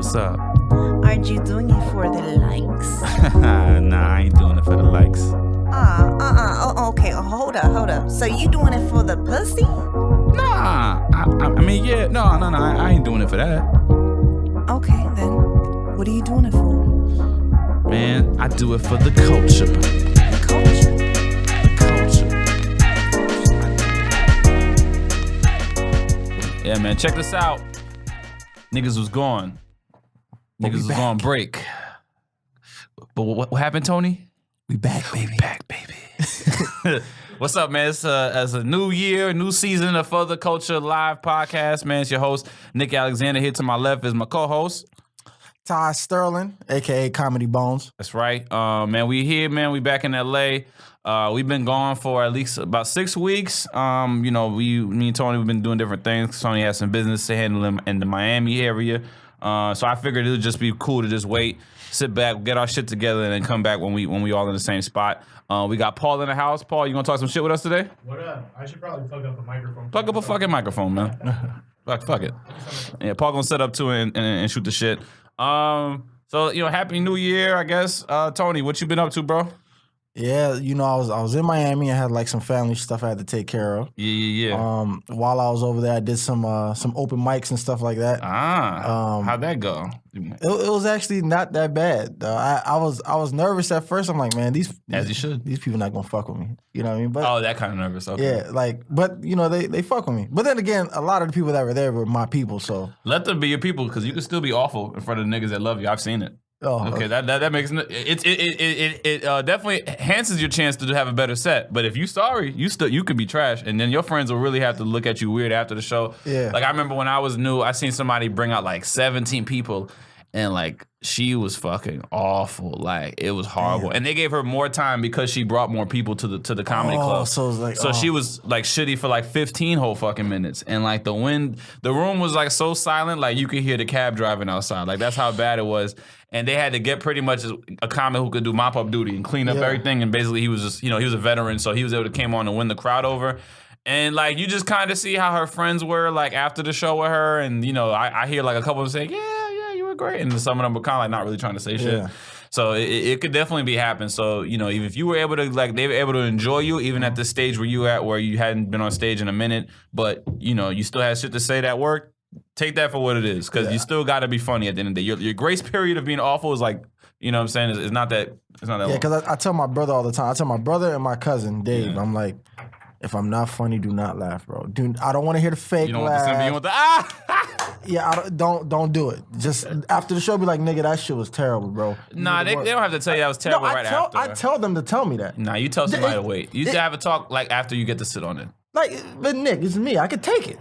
What's up? Aren't you doing it for the likes? Nah, I ain't doing it for the likes. Oh, okay. Hold up. So you doing it for the pussy? Nah, I mean, yeah, no, I ain't doing it for that. Okay, then. What are you doing it for? Man, I do it for the culture. The culture? Yeah, man, check this out. Niggas was gone. Niggas was on break. But what happened, Tony? We back, baby. What's up, man? It's a new year, new season of For the Culture Live podcast, man. It's your host, Nick Alexander. Here to my left is my co-host, Sterlin, a.k.a. Comedy Bones. That's right. Man, we here, man. We back in L.A. We've been gone for at least about 6 weeks. Me and Tony, we've been doing different things. Tony has some business to handle in the Miami area. So I figured it would just be cool to just wait, sit back, get our shit together, and then come back when we all in the same spot. We got Paul in the house. Paul, you gonna talk some shit with us today? What up? I should probably plug up a microphone. Plug up a fucking microphone, man. Fuck it. Yeah, Paul gonna set up too and shoot the shit. So Happy New Year, I guess. Tony, what you been up to, bro? Yeah, I was in Miami. I had like some family stuff I had to take care of. Yeah. While I was over there, I did some open mics and stuff like that. How'd that go? It was actually not that bad. I was nervous at first. I'm like, man, these people not gonna fuck with me. You know what I mean? But that kind of nervous. Okay. Yeah, but they fuck with me. But then again, a lot of the people that were there were my people. So let them be your people, because you can still be awful in front of niggas that love you. I've seen it. Oh, okay. That makes it definitely enhances your chance to have a better set. But if you sorry, you could be trash, and then your friends will really have to look at you weird after the show. Yeah. Like I remember when I was new, I seen somebody bring out like 17 people, and like she was fucking awful. Like it was horrible. Damn. And they gave her more time because she brought more people to the comedy club. So it was like, she was like shitty for like 15 whole fucking minutes. And like the room was like so silent, like you could hear the cab driving outside. Like that's how bad it was. And they had to get pretty much a comic who could do mop-up duty and clean up everything. And basically he was just, he was a veteran, so he was able to came on and win the crowd over. And like you just kind of see how her friends were like after the show with her. And I hear like a couple of them say, yeah, you were great. And some of them were kind of like not really trying to say shit. Yeah. So it could definitely be happening. So, if you were able to, like, they were able to enjoy you, even at the stage where you at, where you hadn't been on stage in a minute, but, you still had shit to say that worked, take that for what it is, because you still got to be funny at the end of the day. Your grace period of being awful is like, you know what I'm saying, it's not that long. Yeah, because I tell my brother all the time. I tell my brother and my cousin, Dave, I'm like, if I'm not funny, do not laugh, bro. I don't want to hear the fake laugh. You want the Yeah, don't do it. Just after the show, be like, nigga, that shit was terrible, bro. Nah, they don't have to tell you that was terrible after. I tell them to tell me that. Nah, you tell somebody to wait. You have a talk like after you get to sit on it. Like, but Nick, it's me. I could take it.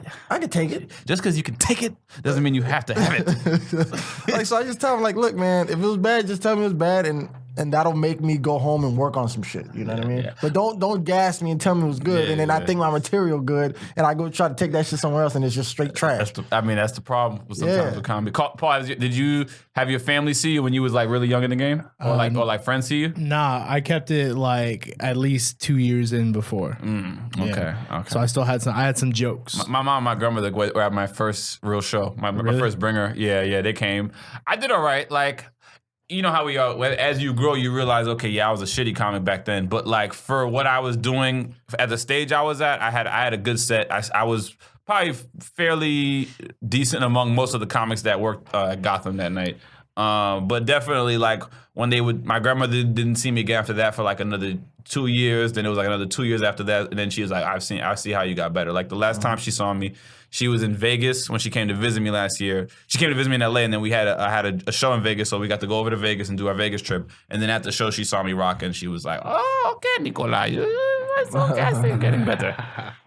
Just because you can take it doesn't mean you have to have it. So I just tell them, like, look, man, if it was bad, just tell me it was bad, and that'll make me go home and work on some shit. You know what I mean? Yeah. But don't gas me and tell me it was good, and then I think my material good, and I go try to take that shit somewhere else, and it's just straight trash. That's the problem with sometimes with comedy. Paul, did you have your family see you when you was like really young in the game, or like friends see you? Nah, I kept it like at least 2 years in before. Okay. So I still had some jokes. My mom and my grandmother were at my first real show, my first bringer. Yeah, they came. I did all right. Like, you know how we are. As you grow, you realize, okay, I was a shitty comic back then. But like for what I was doing at the stage I was at, I had a good set. I was probably fairly decent among most of the comics that worked at Gotham that night. But definitely like when my grandmother didn't see me again after that for like another 2 years. Then it was like another 2 years after that. And then she was like, I see how you got better. Like the last time she saw me, she was in Vegas when she came to visit me last year. She came to visit me in LA, and then I had a show in Vegas, so we got to go over to Vegas and do our Vegas trip. And then at the show, she saw me rocking. She was like, "Oh, okay, Nikolai, that's okay, getting better."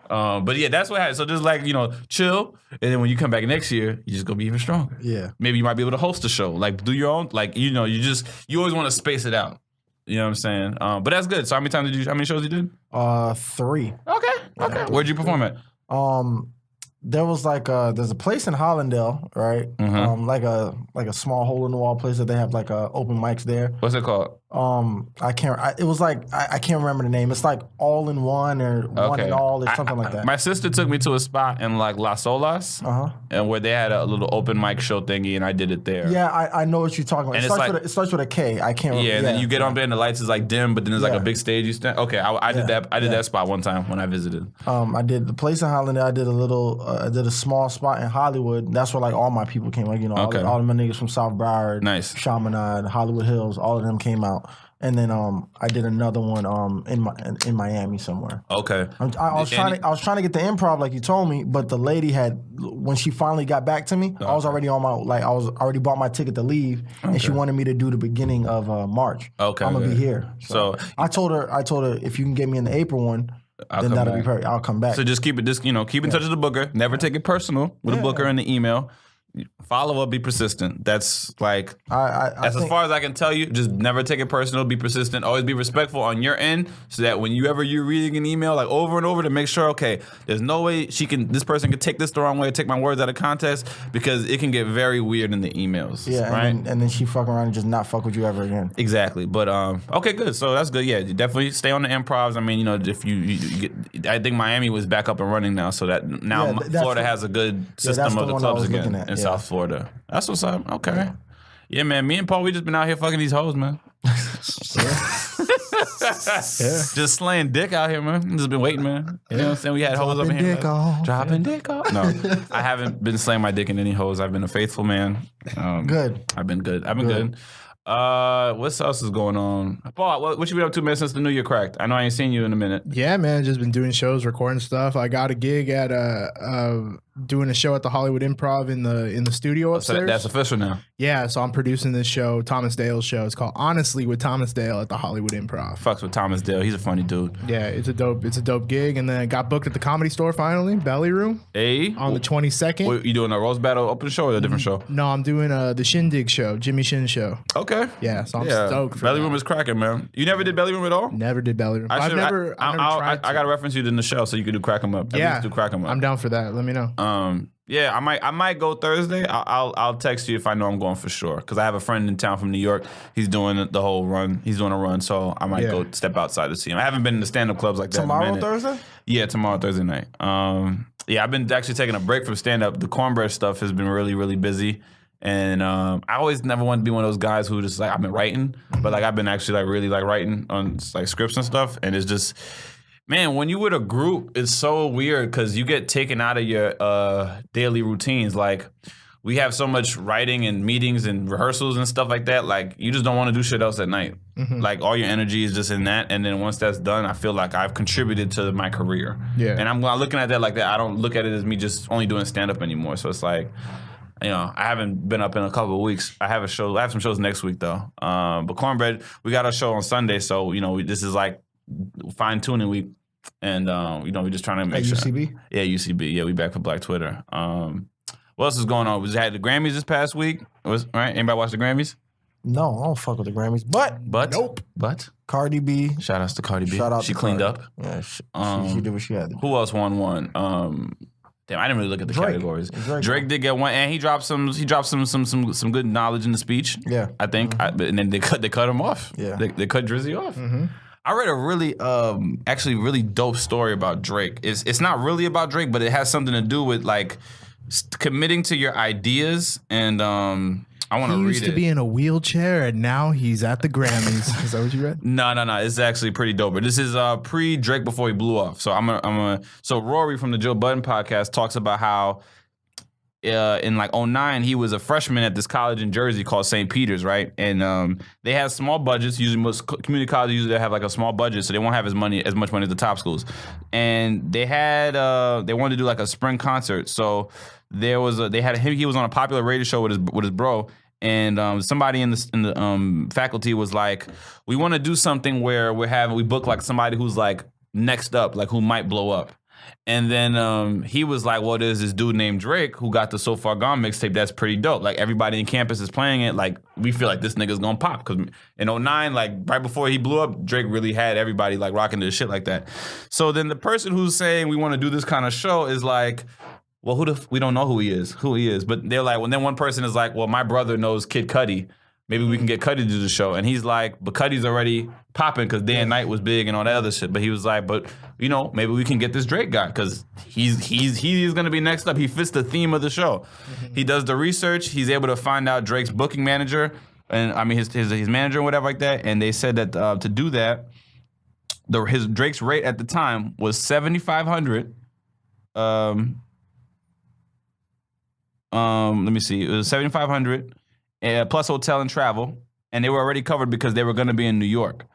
But yeah, that's what happened. So just like chill, and then when you come back next year, you're just gonna be even stronger. Yeah, maybe you might be able to host a show, like do your own, like you always want to space it out. You know what I'm saying? But that's good. So how many shows you did? 3. Okay. Where'd you perform at? There was there's a place in Hollandale, right? Mm-hmm. Like a small hole in the wall place that they have like open mics there. What's it called? I can't. It was like I can't remember the name. It's like All in One or One and All or something like that. My sister took me to a spot in like Las Olas, and where they had a little open mic show thingy, and I did it there. Yeah, I know what you're talking about. It starts with a K. I can't remember. Yeah, and then you get on there and the lights is like dim, but then there's like a big stage you stand. Okay, I did that. I did that spot one time when I visited. I did the place in Hollywood. I did a small spot in Hollywood. That's where like all my people came. Like all of my niggas from South Broward, Chaminade, Hollywood Hills. All of them came out. And then I did another one in Miami somewhere. Okay. I was trying to get the improv like you told me, but the lady when she finally got back to me, I was already already bought my ticket to leave, and she wanted me to do the beginning of March. Okay. I'm gonna be here. So I told her if you can get me in the April one, then that'll be perfect. I'll come back. So just keep in touch with the booker. Never take it personal with the booker in the email. Follow up, be persistent. That's like as far as I can tell you. Just never take it personal. Be persistent. Always be respectful on your end, so that when you're reading an email like over and over, to make sure there's no way this person could take this the wrong way, take my words out of context, because it can get very weird in the emails. Yeah, right. And then she fuck around and just not fuck with you ever again. Exactly. But okay, good. So that's good. Yeah, you definitely stay on the improvs. I mean, if you get, I think Miami was back up and running now, so that now Florida has a good system of the clubs again in South Florida. That's what's up. Okay. Yeah, man. Me and Paul, we just been out here fucking these hoes, man. Just slaying dick out here, man. Just been waiting, man. You know what I'm saying? We had hoes up in here. Dropping dick off. No, I haven't been slaying my dick in any hoes. I've been a faithful man. Good. I've been good. What else is going on? Paul, what you been up to, man, since the new year cracked? I know I ain't seen you in a minute. Yeah, man. Just been doing shows, recording stuff. I got a gig at doing a show at the Hollywood Improv in the studio upstairs. So that's official now. Yeah, so I'm producing this show, Thomas Dale's show. It's called Honestly with Thomas Dale at the Hollywood Improv. Fucks with Thomas Dale. He's a funny dude. Yeah, it's a dope gig. And then got booked at the Comedy Store finally, Belly Room. Hey. On the 22nd. What, you doing a roast battle open show or a different show? No, I'm doing the Shindig show, Jimmy Shin show. Okay. Yeah, so I'm stoked for Belly Room is cracking, man. You never did Belly Room at all? Never did Belly Room. I've never tried to. I got to reference you in the show so you can do Crack 'em Up. Yeah. At least do Crack 'em Up. I'm down for that. Let me know. Yeah, I might go Thursday. I'll text you if I know I'm going for sure, because I have a friend in town from New York. He's doing the whole run. He's doing a run, so I might go step outside to see him. I haven't been in the stand-up clubs like that. Tomorrow, Thursday? Yeah, tomorrow, Thursday night. Yeah, I've been actually taking a break from stand-up. The cornbread stuff has been really, really busy. And I always never wanted to be one of those guys who just like, I've been writing, but like I've been actually like really like writing on like scripts and stuff. And it's just, man, when you with a group, it's so weird because you get taken out of your daily routines. Like we have so much writing and meetings and rehearsals and stuff like that. Like you just don't want to do shit else at night. Mm-hmm. Like all your energy is just in that. And then once that's done, I feel like I've contributed to my career. Yeah. And I'm looking at that like that. I don't look at it as me just only doing stand-up anymore. So it's like, you know, I haven't been up in a couple of weeks. I have some shows next week though. But Cornbread, we got our show on Sunday, so you know, this is like fine tuning week, and you know, we're just trying to make sure. UCB? Yeah, UCB. Yeah, we back for Black Twitter. What else is going on? We had the Grammys this past week. Right? Anybody watch the Grammys? No, I don't fuck with the Grammys. But nope. But Cardi B. Shout outs to Cardi B. She cleaned up. Yeah, she did what she had to do. Who else won one? Damn, I didn't really look at the categories. Drake did get one, and he dropped some good knowledge in the speech. Yeah, I think, and then they cut him off. Yeah, they cut Drizzy off. Mm-hmm. I read a really actually really dope story about Drake. It's not really about Drake, but it has something to do with like committing to your ideas and I want to read it. He used to be in a wheelchair, and now he's at the Grammys. Is that what you read? No. It's actually pretty dope. But this is pre-Drake before he blew off. So So Rory from the Joe Budden podcast talks about how in like 2009 he was a freshman at this college in Jersey called St. Peter's, right? And they had small budgets. Usually most community colleges usually have like a small budget, so they won't have as much money as the top schools. And they wanted to do like a spring concert. So he was on a popular radio show with his bro. And somebody in the faculty was like, we want to do something where we book like somebody who's like next up, like who might blow up. And then he was like, well, there's this dude named Drake who got the So Far Gone mixtape that's pretty dope. Like everybody in campus is playing it. Like we feel like this nigga's gonna pop. Because in 2009, like right before he blew up, Drake really had everybody like rocking to shit like that. So then the person who's saying we want to do this kind of show is like, well, we don't know who he is. But they're like, well, then one person is like, well, my brother knows Kid Cudi. Maybe we can get Cudi to do the show. And he's like, but Cudi's already popping because Day and Night was big and all that other shit. But he was like, but maybe we can get this Drake guy because he's gonna be next up. He fits the theme of the show. He does the research. He's able to find out Drake's booking manager and I mean his manager and whatever like that. And they said that to do that, his Drake's rate at the time was $7,500. Let me see. It was $7,500 plus hotel and travel, and they were already covered because they were going to be in New York.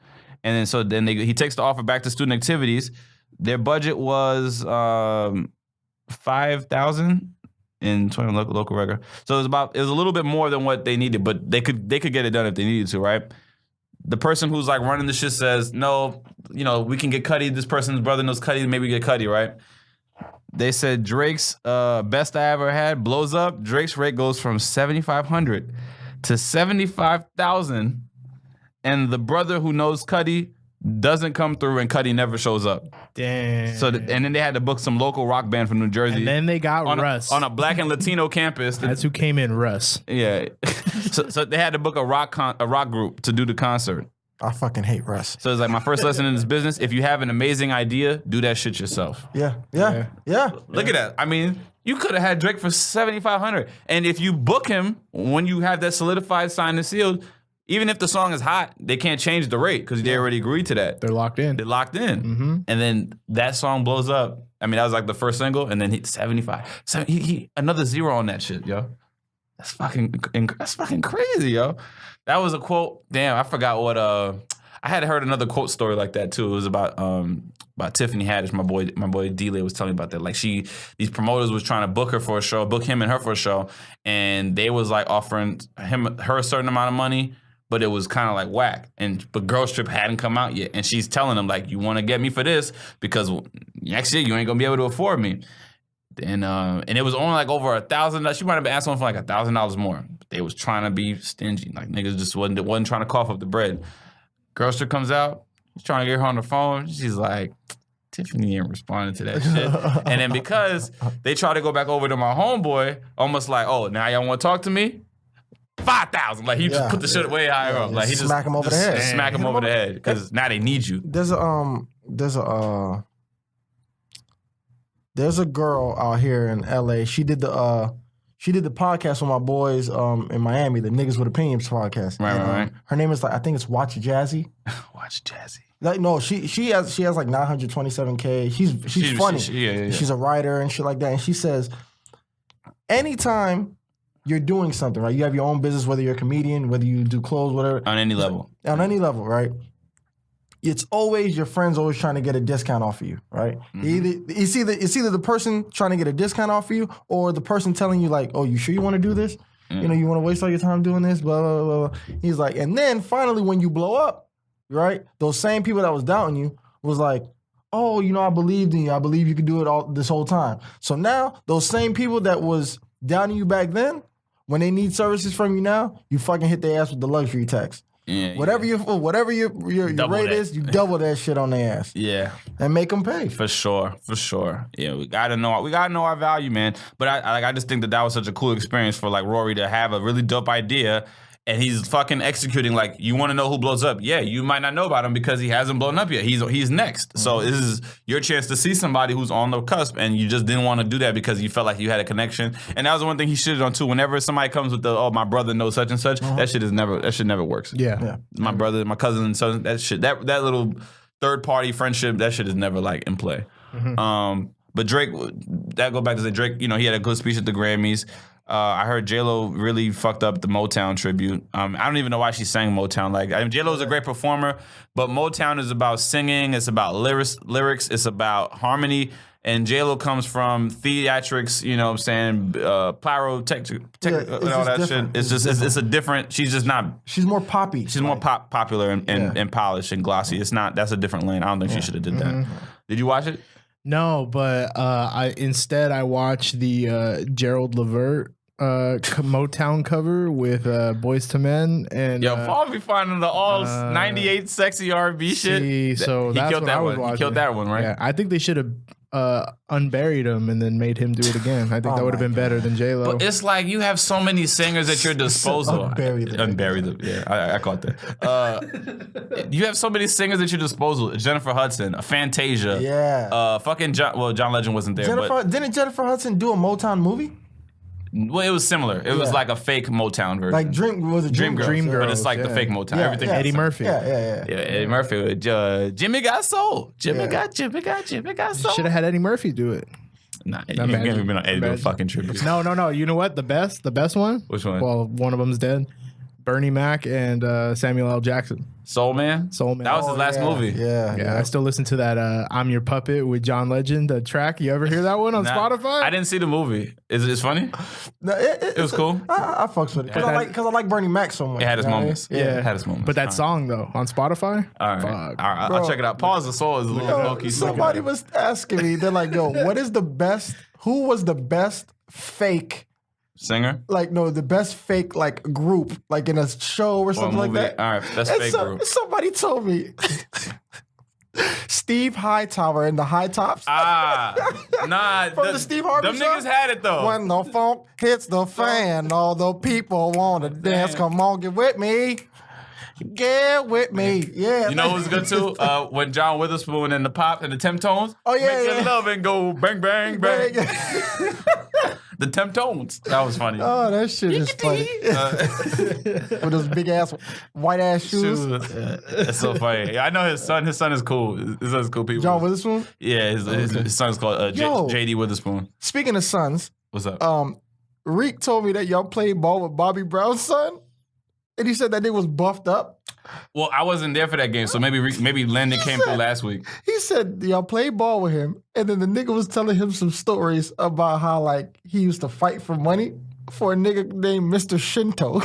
And then he takes the offer back to student activities. Their budget was $5,000 in 20 local record. So it was a little bit more than what they needed, but they could get it done if they needed to, right? The person who's like running the shit says, no, we can get Cudi. This person's brother knows Cudi. Maybe get Cudi, right? They said Drake's best I ever had blows up. Drake's rate goes from $7,500 to $75,000, and the brother who knows Cudi doesn't come through, and Cudi never shows up. Damn. So and then they had to book some local rock band from New Jersey. And then they got Russ on a Black and Latino campus. That's who came in, Russ. Yeah. so they had to book a rock group to do the concert. I fucking hate Russ. So it's like my first lesson in this business. If you have an amazing idea, do that shit yourself. Yeah. Look at that. I mean, you could have had Drake for $7,500, and if you book him when you have that solidified, signed and sealed, even if the song is hot, they can't change the rate because they already agreed to that. They're locked in. Mm-hmm. And then that song blows up. I mean, that was like the first single, and then he 75. So he another zero on that shit, yo. That's fucking crazy, yo. That was a quote. Damn, I forgot what. I had heard another quote story like that too. It was about Tiffany Haddish. My boy D-Lay was telling me about that. Like these promoters was trying to book him and her for a show, and they was like offering her a certain amount of money, but it was kind of like whack. But Girls Trip hadn't come out yet, and she's telling them like, you want to get me for this because next year you ain't gonna be able to afford me. And it was only like over $1,000. She might have been asking for like $1,000 more. They was trying to be stingy. Like niggas just wasn't trying to cough up the bread. Girls Trip comes out. He's trying to get her on the phone. She's like, Tiffany ain't responding to that shit. And then because they try to go back over to my homeboy, almost like, oh, now y'all want to talk to me? 5,000. Like he just put the shit way higher up. Like he just smack him over the head. Smack him over the head because now they need you. There's a girl out here in LA. She did the podcast with my boys in Miami, the Niggas with Opinions podcast. Right. Her name is like, I think it's Watch Jazzy. Watch Jazzy. Like no, she has like 927K. She's funny. She's a writer and shit like that. And she says, anytime you're doing something, right? You have your own business, whether you're a comedian, whether you do clothes, whatever. On any level, right? It's always your friends always trying to get a discount off of you, right? Mm-hmm. It's either the person trying to get a discount off of you or the person telling you like, oh, you sure you want to do this? Mm. You want to waste all your time doing this? Blah, blah, blah, blah. He's like, and then finally when you blow up, right? Those same people that was doubting you was like, oh, I believed in you. I believe you could do it all this whole time. So now those same people that was doubting you back then, when they need services from you now, you fucking hit their ass with the luxury tax. Yeah, whatever your rate is, you double that shit on their ass. Yeah, and make them pay. For sure. Yeah, we gotta know our value, man. But I just think that was such a cool experience for like Rory to have a really dope idea. And he's fucking executing like, you want to know who blows up? Yeah, you might not know about him because he hasn't blown up yet. He's next. Mm-hmm. So this is your chance to see somebody who's on the cusp, and you just didn't want to do that because you felt like you had a connection. And that was the one thing he shitted on too. Whenever somebody comes with my brother knows such and such, that shit never works. Yeah. My brother, my cousin, so that little third party friendship, that shit is never like in play. Mm-hmm. But Drake, that go back to say Drake, he had a good speech at the Grammys. I heard J-Lo really fucked up the Motown tribute. I don't even know why she sang Motown. Like, J-Lo's a great performer, but Motown is about singing. It's about lyrics. It's about harmony. And J-Lo comes from theatrics, pyrotechnic, all that shit. It's a different. She's just not. She's more poppy. She's more popular and polished and glossy. It's not. That's a different lane. I don't think she should have did that. Did you watch it? No, but I watched the Gerald Levert Motown cover with Boyz II Men and Paul be finding the all 98 sexy R&B shit. So he that's killed what that I was one. watching. He killed that one, right? Yeah, I think they should have unburied him and then made him do it again. I think that would have been better than J-Lo. But it's like you have so many singers at your disposal. Unbury them. Yeah, I caught that. You have so many singers at your disposal. Jennifer Hudson, Fantasia. Yeah. Fucking John Legend wasn't there. Didn't Jennifer Hudson do a Motown movie? Well, it was similar. It was like a fake Motown version. Like Dreamgirls. But it's like the fake Motown. Everything. Eddie Murphy. Yeah. Eddie Murphy. Jimmy got soul. Jimmy got soul. Should have had Eddie Murphy do it. Nah, you ain't been on Eddie doing fucking tribute. No. You know what? The best one? Which one? Well, one of them's dead. Bernie Mac and Samuel L. Jackson. Soul Man? Soul Man. That was his last movie. Yeah. I still listen to that I'm Your Puppet with John Legend, the track. You ever hear that one on Spotify? I didn't see the movie. Is it funny? No, it was cool. I fucks with it. Because I like Bernie Mac so much. It had its moments. Yeah. It had its moments. But that song, though, on Spotify? All right. I'll check it out. Pause the Soul is a little low-key. Somebody was asking me, they're like, yo, who was the best fake singer? Like, no, the best fake, like, group, like in a show or something like that. All right, that's fake group. Somebody told me Steve Hightower and the High Tops. Nah. From the Steve Harvey Them show? niggas had it, though. When the funk hits the fan, all the people want to dance. Come on, get with me. Get with me. Yeah. You know who's good, too? When John Witherspoon and the Pop and the Temptones. Oh, yeah, Make your love and go bang, bang, bang. The Temptones. That was funny. Oh, that shit is funny. With those big ass, white ass shoes. That's so funny. Yeah, I know his son. His son is cool. His son is cool people. John Witherspoon? Yeah, his son's called J.D. Witherspoon. Speaking of sons. What's up? Reek told me that y'all played ball with Bobby Brown's son. And he said that nigga was buffed up. Well, I wasn't there for that game, so maybe Landon came through last week. He said y'all played ball with him, and then the nigga was telling him some stories about how like he used to fight for money for a nigga named Mr. Shinto.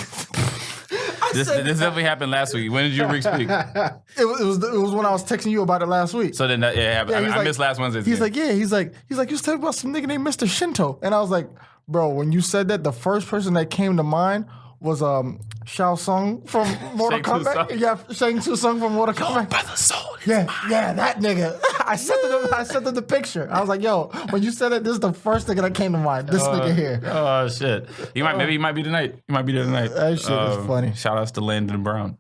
This definitely happened last week. When did you Reek speak? It was when I was texting you about it last week. So then that happened. I missed last Wednesday. He's like, he's like, you was telling about some nigga named Mr. Shinto, and I was like, bro, when you said that, the first person that came to mind was Shao Tsung from Mortal Kombat. Yeah, Shang Tsung from Mortal Kombat. By the soul. Yeah, that nigga. I sent them the picture. I was like, yo, when you said it, this is the first nigga that came to mind. This nigga here. Oh shit. Maybe he might be tonight. He might be there tonight. That shit is funny. Shout outs to Landon Brown.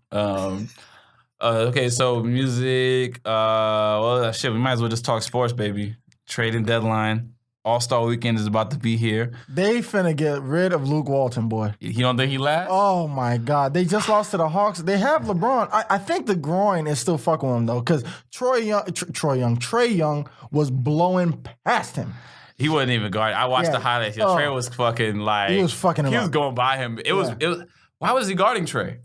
Okay, so music. Well, shit. We might as well just talk sports, baby. Trading deadline. All-Star Weekend is about to be here. They finna get rid of Luke Walton, boy. You don't think he lasts? Oh, my God. They just lost to the Hawks. They have LeBron. I think the groin is still fucking with him, though, because Trey Young was blowing past him. He wasn't even guarding. I watched the highlights. Trey was fucking like... He was fucking him He was up. going by him. It was... Why was he guarding Trey?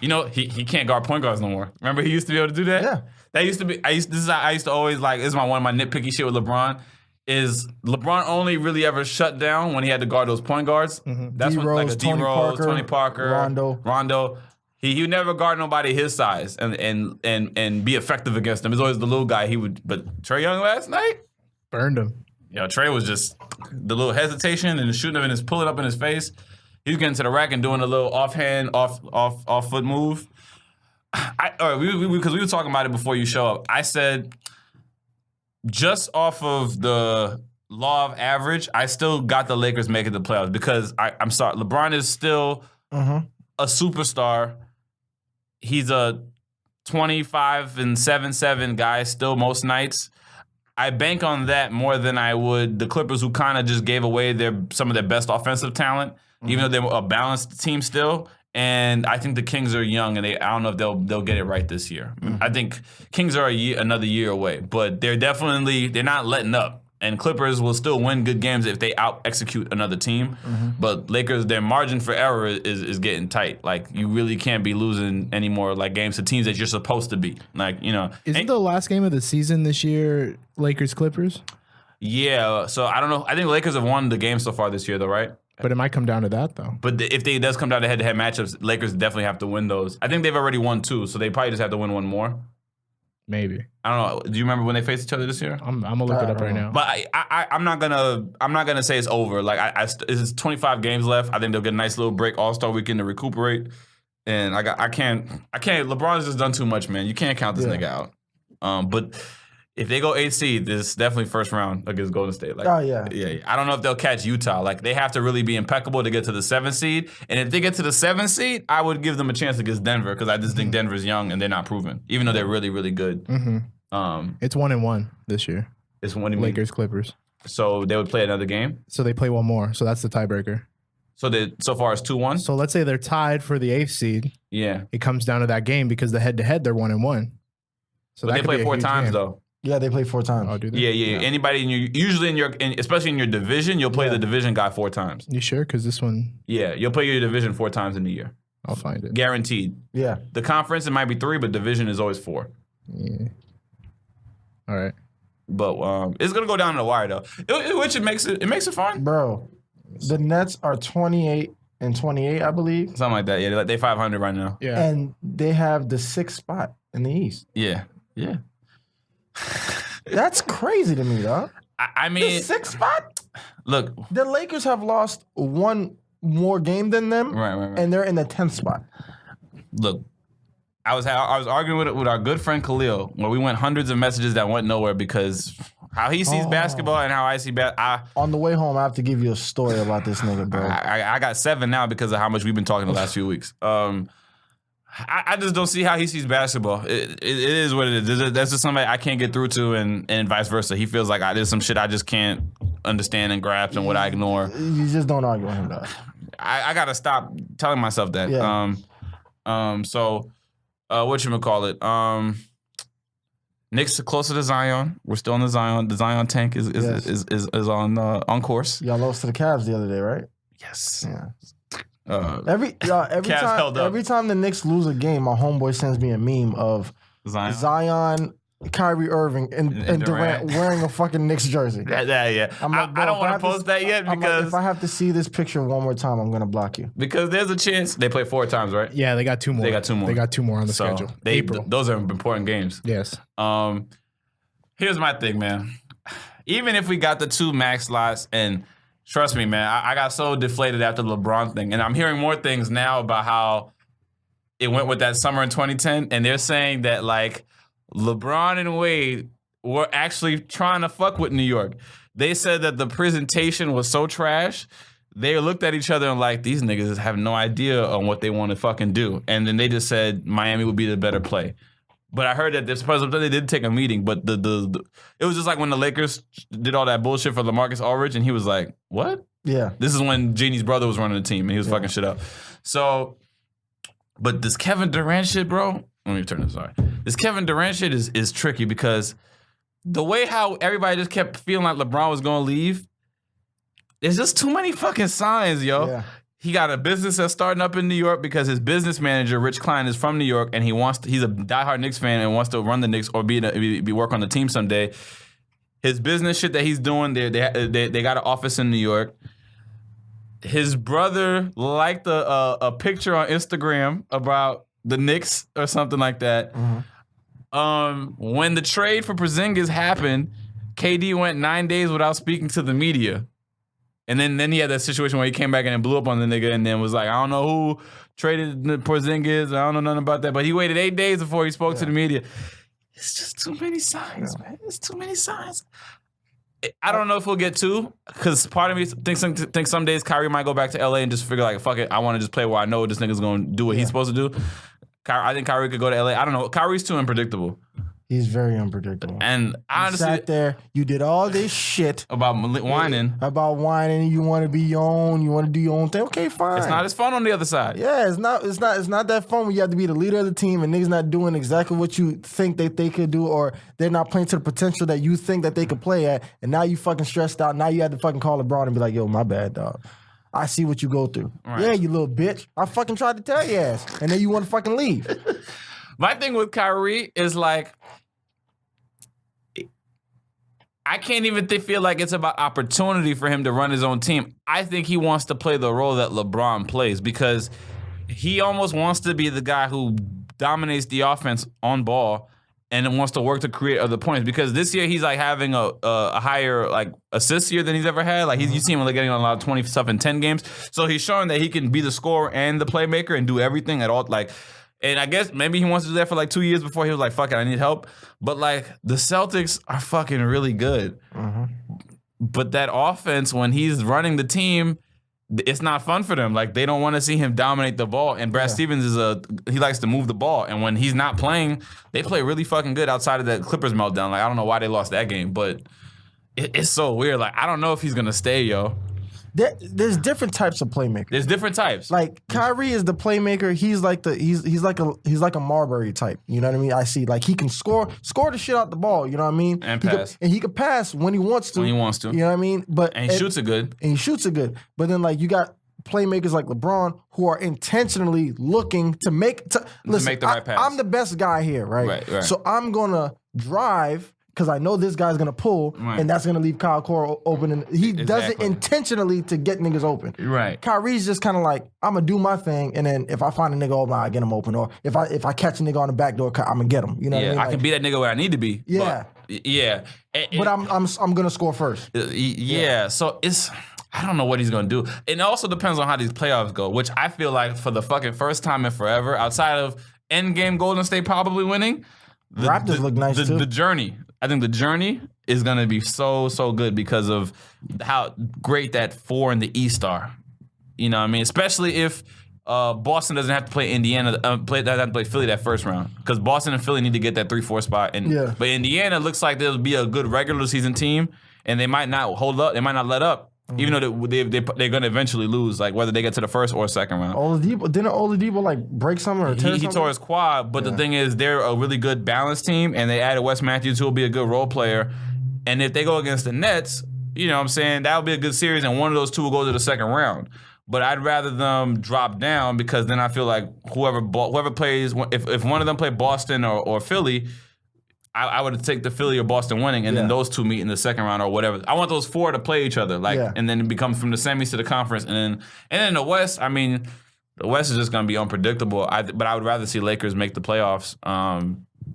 You know, he can't guard point guards no more. Remember he used to be able to do that? Yeah. That used to be... I used to always like... This is one of my nitpicky shit with LeBron. Is LeBron only really ever shut down when he had to guard those point guards? Mm-hmm. That's when like a D-Rose, Tony Parker, Rondo. He would never guard nobody his size and be effective against them. He's always the little guy. But Trae Young last night burned him. Trae was just the little hesitation and the shooting him and his pulling up in his face. He was getting to the rack and doing a little offhand, off foot move. Because we were talking about it before you show up. I said, just off of the law of average, I still got the Lakers making the playoffs because I'm sorry, LeBron is still a superstar. He's a 25-7 guy still most nights. I bank on that more than I would the Clippers, who kind of just gave away some of their best offensive talent, even though they're a balanced team still. And I think the Kings are young, and I don't know if they'll get it right this year. I think Kings are another year away, but they're not letting up. And Clippers will still win good games if they out-execute another team. But Lakers, their margin for error is getting tight. Like, you really can't be losing any more like games to teams that you're supposed to beat. Like, Isn't the last game of the season this year Lakers-Clippers? Yeah, so I don't know. I think the Lakers have won the game so far this year, though, right? But it might come down to that, though. But if it does come down to head-to-head matchups, Lakers definitely have to win those. I think they've already won 2, so they probably just have to win 1 more. Maybe. I don't know. Do you remember when they faced each other this year? I'm gonna look it up right now. But I'm not gonna say it's over. Like it's 25 games left. I think they'll get a nice little break All-Star Weekend to recuperate. And I can't. LeBron's just done too much, man. You can't count this nigga out. But if they go 8 seed, this definitely first round against Golden State. Like, Oh, yeah. I don't know if they'll catch Utah. Like, they have to really be impeccable to get to the 7th seed. And if they get to the 7th seed, I would give them a chance against Denver because I just think Denver's young and they're not proven, even though they're really, really good. It's 1-1 this year. It's one Lakers, Clippers. So they would play another game. So they play one more. So that's the tiebreaker. So far it's 2-1. So let's say they're tied for the 8th seed. Yeah. It comes down to that game because the head-to-head, they're 1-1. So But that they could play be a 4 huge times game. though. Yeah, they play 4 times. Oh, do they? Yeah. Anybody especially in your division, you'll play the division guy 4 times. You sure? Because this one, Yeah, you'll play your division 4 times in the year. I'll find it. Guaranteed. Yeah. The conference, it might be 3, but division is always 4. Yeah. All right. But it's gonna go down to the wire though, which it makes it fun. Bro, the Nets are 28-28, I believe. Something like that. Yeah, they 500 right now. Yeah. And they have the 6th spot in the East. Yeah. That's crazy to me, dog. I The mean, 6th spot? look. The Lakers have lost one more game than them. Right. And they're in the 10th spot. Look. I was arguing with our good friend Khalil, where we went hundreds of messages that went nowhere because how he sees basketball and how I see On the way home, I have to give you a story about this nigga, bro. I got 7 now because of how much we've been talking the last few weeks. I just don't see how he sees basketball. It is what it is. That's just somebody I can't get through to, and vice versa. He feels like there's some shit I just can't understand and grasp and what I ignore. You just don't argue with him, dog. I gotta stop telling myself that. Yeah. So whatchamacallit? Knicks are closer to Zion. We're still on the Zion. The Zion tank is on course. Y'all lost to the Cavs the other day, right? Yes. Yeah. Cavs held up. Every time the Knicks lose a game, my homeboy sends me a meme of Zion, Kyrie Irving, and Durant wearing a fucking Knicks jersey. Yeah. I'm like, I don't want to post that yet because if I have to see this picture one more time, I'm gonna block you. Because there's a chance they play 4 times, right? Yeah, they got 2 more. They got 2 more. They got 2 more on the schedule. April. Those are important games. Yes. Here's my thing, man. Even if we got the 2 max slots, and trust me, man, I got so deflated after the LeBron thing, and I'm hearing more things now about how it went with that summer in 2010, and they're saying that like LeBron and Wade were actually trying to fuck with New York. They said that the presentation was so trash, they looked at each other and like, these niggas have no idea on what they want to fucking do. And then they just said Miami would be the better play. But I heard that they did take a meeting, but the it was just like when the Lakers did all that bullshit for LaMarcus Aldridge, and he was like, what? Yeah. This is when Jeannie's brother was running the team, and he was fucking shit up. So, but this Kevin Durant shit, bro, let me turn this, sorry. This Kevin Durant shit is tricky because the way how everybody just kept feeling like LeBron was going to leave, there's just too many fucking signs, yo. Yeah. He got a business that's starting up in New York because his business manager, Rich Klein, is from New York, and he's a diehard Knicks fan and wants to run the Knicks or be work on the team someday. His business shit that he's doing, they got an office in New York. His brother liked a picture on Instagram about the Knicks or something like that. Mm-hmm. When the trade for Porzingis happened, KD went 9 days without speaking to the media. And then he had that situation where he came back and then blew up on the nigga and then was like, I don't know who traded Porzingis. I don't know nothing about that. But he waited 8 days before he spoke to the media. It's just too many signs, man. It's too many signs. I don't know if we'll get 2, because part of me thinks some days Kyrie might go back to LA and just figure like, fuck it, I want to just play where I know this nigga's going to do what he's supposed to do. I think Kyrie could go to LA. I don't know. Kyrie's too unpredictable. He's very unpredictable. And honestly, you sat there, you did all this shit about whining. About whining, you want to be your own, you want to do your own thing. Okay, fine. It's not as fun on the other side. Yeah, it's not that fun when you have to be the leader of the team and niggas not doing exactly what you think that they could do, or they're not playing to the potential that you think that they could play at, and now you fucking stressed out. Now you had to fucking call LeBron and be like, yo, my bad, dog. I see what you go through. Right. Yeah, you little bitch. I fucking tried to tell your ass, and then you want to fucking leave. My thing with Kyrie is like, I can't even feel like it's about opportunity for him to run his own team. I think he wants to play the role that LeBron plays because he almost wants to be the guy who dominates the offense on ball and then wants to work to create other points. Because this year he's like having a higher like assist year than he's ever had. Like you see him like getting on a lot of 20 stuff in 10 games. So he's showing that he can be the scorer and the playmaker and do everything at all. Like And I guess maybe he wants to do that for like 2 years before he was like, fuck it, I need help. But like the Celtics are fucking really good. But that offense, when he's running the team, it's not fun for them. Like they don't want to see him dominate the ball. And Brad Stevens he likes to move the ball. And when he's not playing, they play really fucking good outside of that Clippers meltdown. Like I don't know why they lost that game, but it's so weird. Like I don't know if he's gonna stay, yo. There's different types of playmakers. There's different types. Like Kyrie is the playmaker. He's like a Marbury type. You know what I mean? I see like he can score the shit out the ball. You know what I mean? And pass. He can pass when he wants to. When he wants to. You know what I mean? And he shoots it good. But then like you got playmakers like LeBron who are intentionally looking to make the right pass. I'm the best guy here, right? Right. So I'm gonna drive. Because I know this guy's gonna pull, and that's gonna leave Kyle Korver open, and he does it intentionally to get niggas open. Right. Kyrie's just kind of like, I'm gonna do my thing, and then if I find a nigga open, I get him open, or if I catch a nigga on the back door, I'm gonna get him. You know what I mean? I can be that nigga where I need to be. Yeah. But I'm gonna score first. Yeah. So I don't know what he's gonna do. It also depends on how these playoffs go, which I feel like for the fucking first time in forever, outside of endgame Golden State probably winning. Raptors look nice too. The journey. I think the journey is going to be so good because of how great that 4 in the East are. You know what I mean? Especially if Boston doesn't have to play Indiana, doesn't have to play Philly that first round. Because Boston and Philly need to get that 3-4 spot. But Indiana looks like they'll be a good regular season team, and they might not hold up. They might not let up. Even though they're going to eventually lose, like whether they get to the first or second round. Didn't Oladipo like break something or tear something? He tore his quad, but the thing is, they're a really good balanced team, and they added Wes Matthews, who will be a good role player. And if they go against the Nets, you know what I'm saying, that'll be a good series, and one of those two will go to the second round. But I'd rather them drop down because then I feel like whoever plays, if one of them play Boston or Philly, I would take the Philly or Boston winning, and then those two meet in the second round or whatever. I want those 4 to play each other, and then it becomes from the semis to the conference, and then the West. I mean, the West is just going to be unpredictable. But I would rather see Lakers make the playoffs.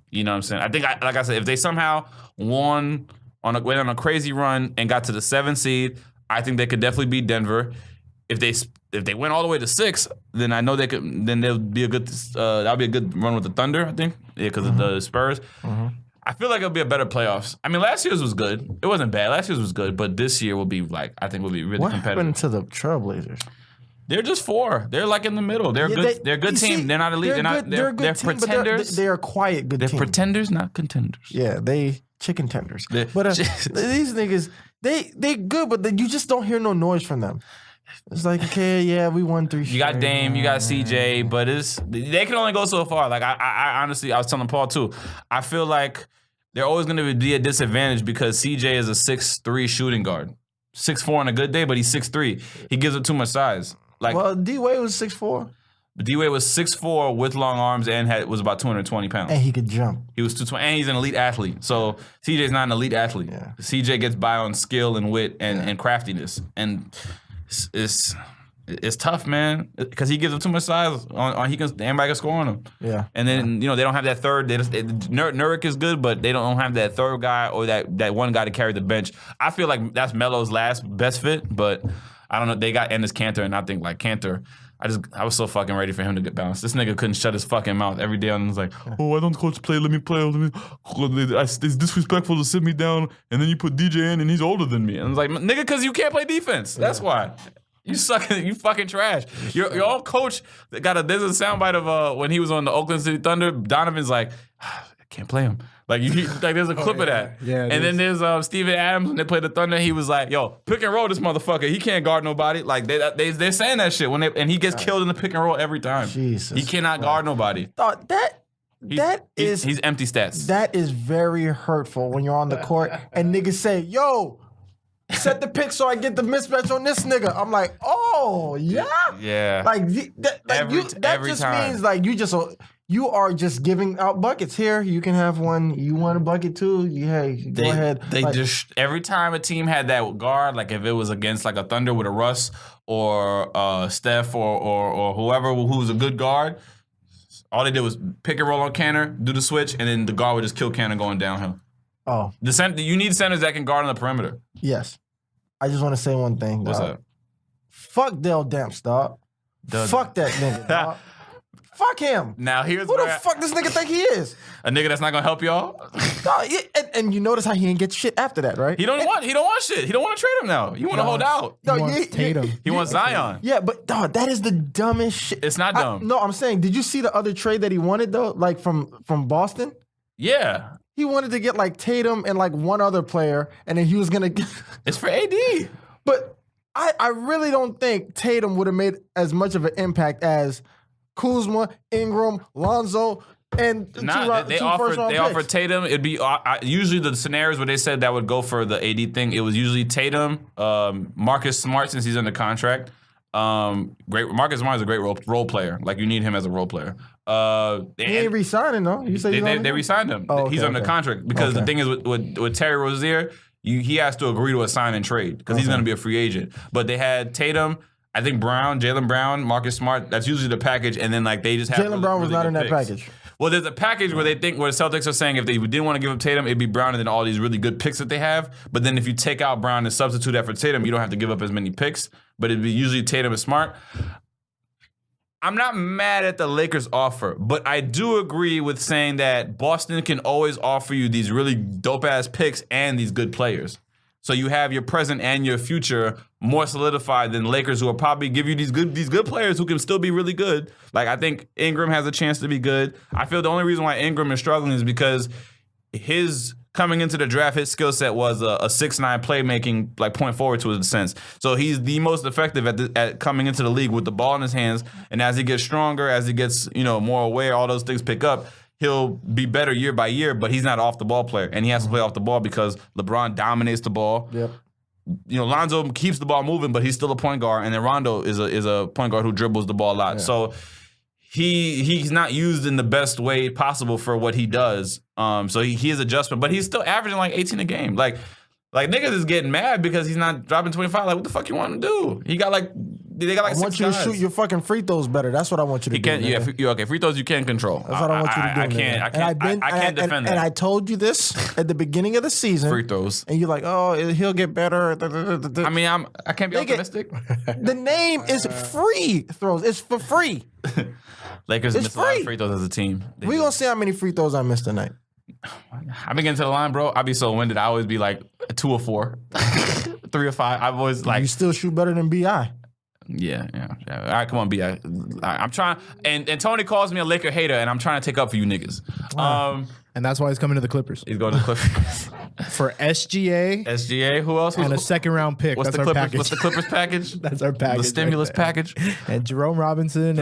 You know what I'm saying? I think, like I said, if they somehow went on a crazy run and got to the 7th seed, I think they could definitely beat Denver. If they went all the way to 6, then I know they could. Then there'll be a good run with the Thunder. I think, because of the Spurs. I feel like it'll be a better playoffs. I mean, last year's was good. It wasn't bad. Last year's was good, but this year will be I think will be really competitive. What happened to the Trailblazers? They're just 4. They're like in the middle. They're good. They're a good team. They're not elite. They're pretenders. They're a quiet good team. They're pretenders, not contenders. Yeah, they chicken tenders. But these niggas, they good, but you just don't hear no noise from them. It's like, okay, yeah, we won 3 straight. You got Dame, you got CJ, but they can only go so far. Like I honestly, I was telling Paul too. I feel like they're always going to be a disadvantage because CJ is a 6'3" shooting guard. 6'4" on a good day, but he's 6'3". He gives up too much size. Like D-Wade was 6'4". D-Wade was 6'4" with long arms and was about 220 pounds. And he could jump. He was 220, and he's an elite athlete. So CJ's not an elite athlete. Yeah. CJ gets by on skill and wit and craftiness. And it's tough, man, because he gives them too much size. Anybody can score on him. Yeah. And then they don't have that third. Nurkic is good, but they don't have that third guy or that one guy to carry the bench. I feel like that's Melo's last best fit, but I don't know. They got Enes Kanter, and I think like Kanter. I was so fucking ready for him to get bounced. This nigga couldn't shut his fucking mouth every day, and was like, "Oh, why don't coach play? Let me play. It's disrespectful to sit me down, and then you put DJ in, and he's older than me." And I was like, "Nigga, because you can't play defense. That's why." You sucking. You fucking trash. Your old coach there's a soundbite of when he was on the Oakland City Thunder. Donovan's like, I can't play him. Like there's a clip of that. Yeah. And then there's Steven Adams when they played the Thunder. He was like, yo, pick and roll this motherfucker. He can't guard nobody. Like they're saying that shit and he gets killed in the pick and roll every time. Jesus. He cannot guard nobody. He's empty stats. That is very hurtful when you're on the court and niggas say, yo, set the pick so I get the mismatch on this nigga. I'm like, oh, yeah? Yeah. Like, every just time. means like you are just giving out buckets. Here, you can have one. You want a bucket too? Go ahead. Just every time a team had that guard, like if it was against like a Thunder with a Russ or Steph or whoever who's a good guard, all they did was pick and roll on Canner, do the switch, and then the guard would just kill Canner going downhill. Oh. You need centers that can guard on the perimeter. Yes. I just want to say one thing, dog. What's up? Fuck Dell Demps, dog. Fuck that nigga, dog. Fuck him. Now here's Who the where fuck this nigga think he is? a nigga that's not gonna help y'all. No, and you notice how he didn't get shit after that, right? He don't want shit. He don't want to trade him now. You want to hold out. No, He wants Tatum. He wants Zion. Yeah, but dog, that is the dumbest shit. It's not dumb. No, I'm saying, did you see the other trade that he wanted though? Like from Boston? Yeah, He wanted to get like Tatum and like one other player, and then he was gonna get. it's for AD. But I really don't think Tatum would have made as much of an impact as Kuzma, Ingram, Lonzo, and They offered Tatum. It'd be usually the scenarios where they said that would go for the AD thing. It was usually Tatum, Marcus Smart since he's under contract. Marcus Smart is a great role player. Like you need him as a role player. He ain't re-signing though. You say they re-signed him. Oh, he's under contract because the thing is with Terry Rozier, he has to agree to a sign and trade because he's going to be a free agent. But they had Tatum. I think Jaylen Brown, Marcus Smart. That's usually the package, and then like they just have Jaylen Brown was not in that package. Well, there's a package where the Celtics are saying if they didn't want to give up Tatum, it'd be Brown and then all these really good picks that they have. But then if you take out Brown and substitute that for Tatum, you don't have to give up as many picks. But it'd be usually Tatum and Smart. I'm not mad at the Lakers offer, but I do agree with saying that Boston can always offer you these really dope-ass picks and these good players. So you have your present and your future more solidified than Lakers, who will probably give you these good players who can still be really good. Like I think Ingram has a chance to be good. I feel the only reason why Ingram is struggling is because his coming into the draft, his skill set was a 6'9" playmaking, like point forward to a sense. So he's the most effective at coming into the league with the ball in his hands. And as he gets stronger, as he gets more aware, all those things pick up. He'll be better year by year, but he's not off the ball player, and he has to play off the ball because LeBron dominates the ball. Yep. Lonzo keeps the ball moving, but he's still a point guard, and then Rondo is a point guard who dribbles the ball a lot. Yeah. So he's not used in the best way possible for what he does. So he is adjustment, but he's still averaging like 18 a game. Like niggas is getting mad because he's not dropping 25. Like what the fuck you want him to do? They got like I want you to shoot your fucking free throws better. That's what I want you to do. Yeah, okay. Free throws you can control. That's what I want you to do. I can't defend that. And I told you this at the beginning of the season. Free throws. And you're like, oh, he'll get better. I mean, I can't be optimistic. The name is free throws. It's for free. Lakers miss a lot of free throws as a team. We're going to see how many free throws I missed tonight. I've been getting to the line, bro. I'd be so winded. I always be like 2 or 4, 3 or 5. I've always like. You still shoot better than B.I. Yeah. All right, come on, B.I. I'm trying. And Tony calls me a Laker hater, and I'm trying to take up for you niggas. And that's why he's coming to the Clippers. He's going to the Clippers. For SGA. SGA, who else? And a second-round pick. What's That's our package. What's the Clippers package? That's our package. The stimulus package. And Jerome Robinson.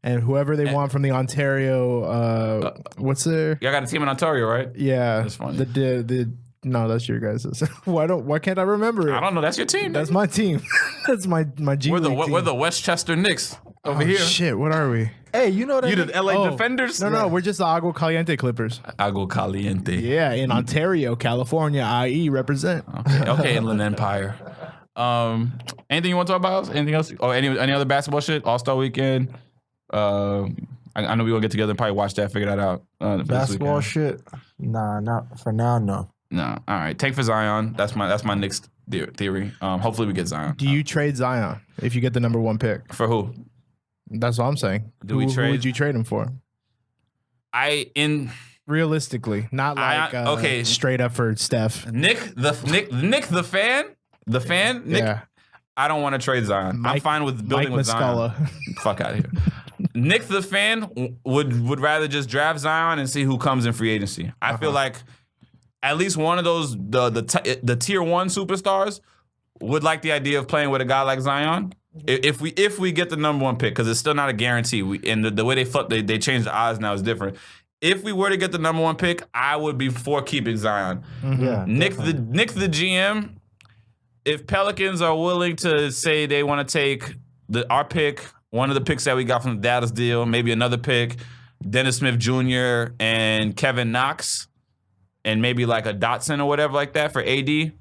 And whoever they want from the Ontario. What's their? Y'all got a team in Ontario, right? Yeah. That's funny. No, that's your guys'. Why can't I remember it? I don't know. That's your team. That's my team. That's my G League team. We're the Westchester Knicks over here. Shit, what are we? Hey, you know that you the LA Defenders? No, we're just the Agua Caliente Clippers. Agua Caliente. Yeah, in Ontario, California, IE represent. Okay, Inland Empire. Anything you want to talk about? Anything else? Or any other basketball shit? All-Star Weekend. I know we gonna get together and probably watch that, figure that out. Basketball shit? Nah, not for now. No. No. All right. Take for Zion. That's my next theory. Hopefully we get Zion. Do you trade Zion if you get the number 1 pick? For who? That's what I'm saying. Who would you trade him for? Realistically, not like straight up for Steph. Nick the fan. Nick. Yeah. I don't want to trade Zion. I'm fine with building with Zion. Fuck out of here. Nick the fan would rather just draft Zion and see who comes in free agency. I feel like at least one of those the tier 1 superstars would like the idea of playing with a guy like Zion. If we get the number 1 pick, because it's still not a guarantee. And the way they change the odds now is different. If we were to get the number 1 pick, I would be for keeping Zion. Mm-hmm. Yeah, Nick the GM. If Pelicans are willing to say they want to take our pick, one of the picks that we got from the Dallas deal, maybe another pick, Dennis Smith Jr. and Kevin Knox, and maybe like a Dotson or whatever like that for AD.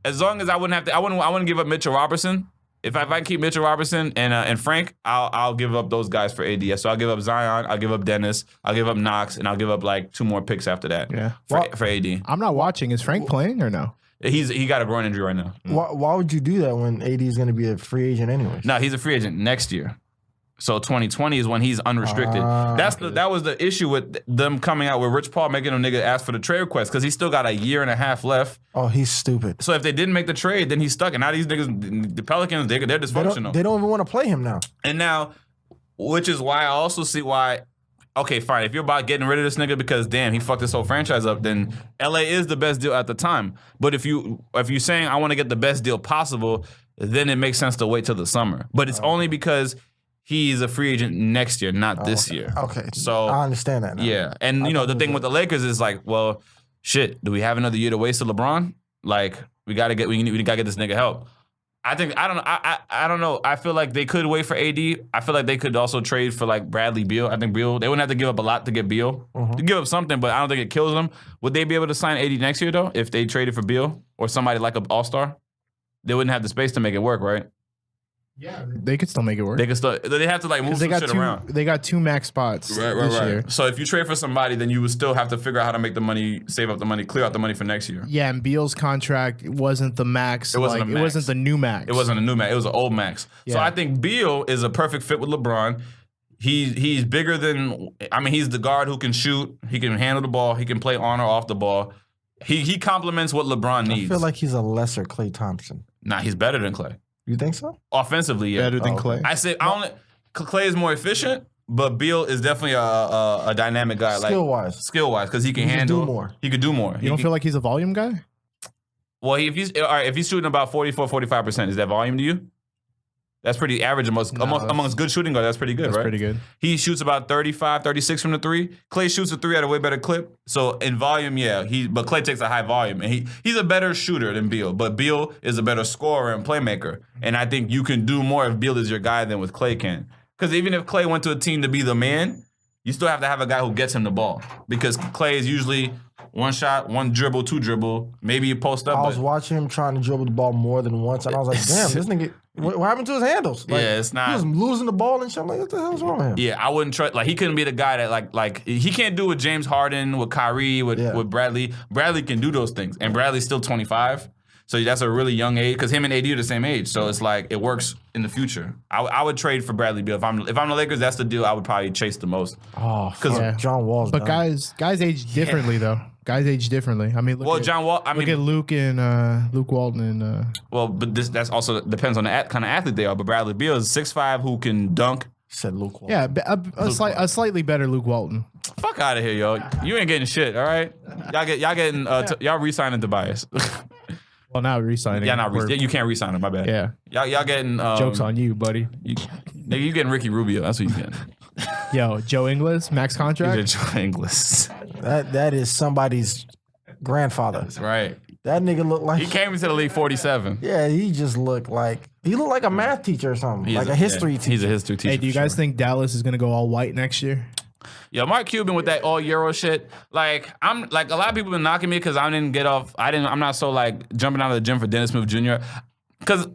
As long as I wouldn't give up Mitchell Robertson. If I keep Mitchell Robertson and Frank, I'll give up those guys for AD. So I'll give up Zion, I'll give up Dennis, I'll give up Knox, and I'll give up like 2 more picks after that. Yeah, for AD. I'm not watching. Is Frank playing or no? He got a groin injury right now. Why would you do that when AD is going to be a free agent anyway? No, he's a free agent next year. So 2020 is when he's unrestricted. That was the issue with them coming out with Rich Paul making them nigga ask for the trade request because he's still got a year and a half left. Oh, he's stupid. So if they didn't make the trade, then he's stuck. And now these niggas, the Pelicans, they're dysfunctional. They don't even want to play him now. And now, which is why I also see why. Okay, fine. If you're about getting rid of this nigga because damn he fucked this whole franchise up, then LA is the best deal at the time. But if you're saying I want to get the best deal possible, then it makes sense to wait till the summer. But it's only because he's a free agent next year, not this year. Okay, so I understand that now. Yeah, and the thing with the Lakers is like, well, shit. Do we have another year to waste to LeBron? Like we gotta get this nigga help. I don't know. I feel like they could wait for AD. I feel like they could also trade for like Bradley Beal. I think Beal, they wouldn't have to give up a lot to get Beal. To give up something, but I don't think it kills them. Would they be able to sign AD next year though if they traded for Beal or somebody like an All-Star? They wouldn't have the space to make it work, right? Yeah, they could still make it work. They have to like move some shit around. They got 2 max spots this year. So if you trade for somebody, then you would still have to figure out how to make the money, save up the money, clear out the money for next year. Yeah, and Beal's contract wasn't the max. It wasn't a max. It wasn't the new max. It wasn't a new max. It was an old max. Yeah. So I think Beal is a perfect fit with LeBron. He's bigger than. I mean, he's the guard who can shoot. He can handle the ball. He can play on or off the ball. He complements what LeBron needs. I feel like he's a lesser Klay Thompson. Nah, he's better than Klay. You think so? Offensively, yeah. Better than Klay. I say Klay is more efficient, but Beal is definitely a dynamic guy. Skill wise, because he can handle do more. He could do more. You don't feel like he's a volume guy? Well, if he's shooting about 44-45%, is that volume to you? That's pretty average amongst good shooting guards. That's pretty good, that's right? Pretty good. He shoots about 35-36 from the three. Klay shoots a three at a way better clip. So in volume, yeah, but Klay takes a high volume, and he's a better shooter than Beal. But Beal is a better scorer and playmaker, and I think you can do more if Beal is your guy than with Klay can. Because even if Klay went to a team to be the man, you still have to have a guy who gets him the ball. Because Klay is usually one shot, one dribble, two dribble, maybe you post up. I was watching him trying to dribble the ball more than once, and I was like, damn, this nigga. What happened to his handles? Like, yeah, it's not. He was losing the ball and shit. I'm like, what the hell's wrong with him? Yeah, I wouldn't trust. Like, he couldn't be the guy that like he can't do with James Harden, with Kyrie, with Bradley. Bradley can do those things, and Bradley's still 25, so that's a really young age. Because him and AD are the same age, so it's like it works in the future. I would trade for Bradley Beal if I'm the Lakers. That's the deal I would probably chase the most. Oh, because John Wall's. But done. guys age differently though. Guys age differently. I mean, look at Luke and Luke Walton and. Well, but that's also depends on the kind of athlete they are. But Bradley Beal is 6'5" who can dunk. Said Luke Walton. Yeah, a slightly better Luke Walton. Fuck out of here, yo! You ain't getting shit. All right, y'all re-signing Tobias. Well, now re-signing. You can't re-sign him. My bad. Yeah, y'all getting jokes on you, buddy. You getting Ricky Rubio? That's what you getting. Yo, Joe Ingles, max contract. Joe Ingles. That is somebody's grandfather. That's right. That nigga looked like he came into the league 47. Yeah, he looked like a math teacher or something, a history teacher. He's a history teacher. Hey, do you guys think Dallas is gonna go all white next year? Yo, Mark Cuban with that all Euro shit. Like, I'm like a lot of people been knocking me because I didn't get off. I'm not so like jumping out of the gym for Dennis Smith Jr. Because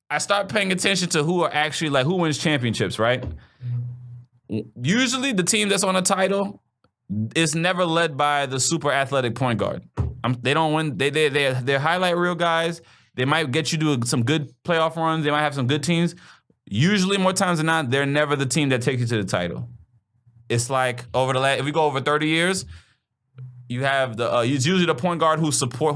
I start paying attention to who are actually like who wins championships, right? Usually the team that's on a title is never led by the super athletic point guard. They don't win. They're highlight reel guys. They might get you to some good playoff runs. They might have some good teams. Usually, more times than not, they're never the team that takes you to the title. It's like if we go over 30 years, you have it's usually the point guard who